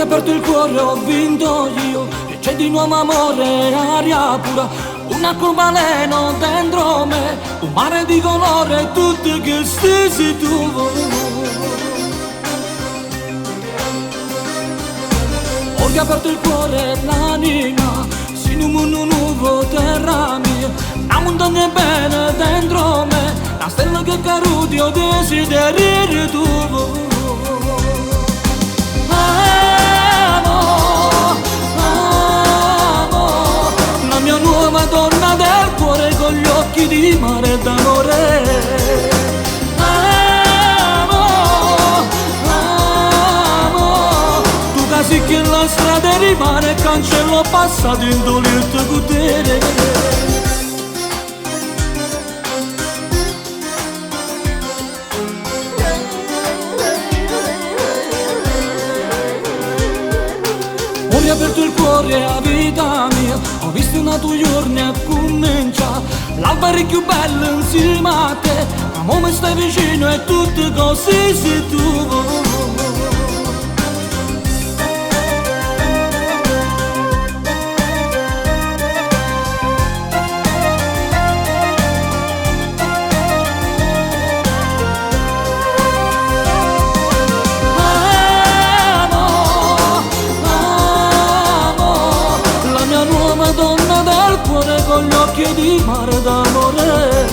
aperto il cuore, ho vinto io, e c'è di nuovo amore, aria pura, un arcobaleno dentro me, un mare di colore, tutto che stessi tu. Ho riaperto il cuore e l'anima, in un mondo nuovo, terra mia, una montagna bene dentro me, una stella che caruti ho desideri tu. La mia nuova donna del cuore con gli occhi di mare d'amore. Tu casi che la strada rimane, cancello passato in dolente potere. Ho riaperto il cuore a vita mia, ho visto una tua giorni a cominciare, l'alba è più bella insieme a te, ma mi stai vicino e tutto così sei tu. Donna del cuore con gli occhi di mare d'amore.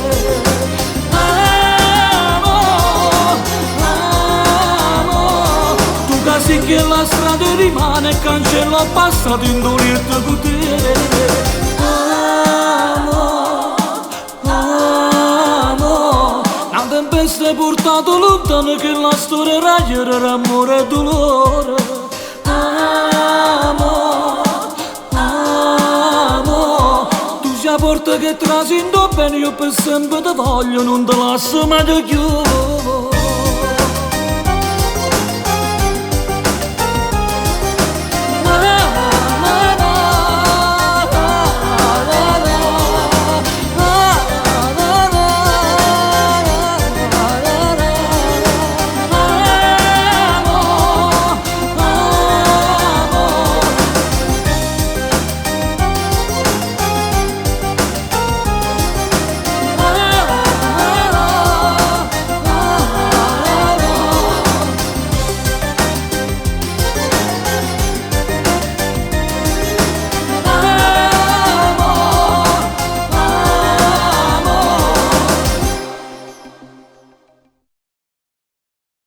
Tu casi che la strada rimane, cancello passato in dolente potere. Una tempesta è portato lontano che la storia raglierà amore e dolore. La porta che trasindo bene io per sempre ti voglio, non te lascio mai da chiudere.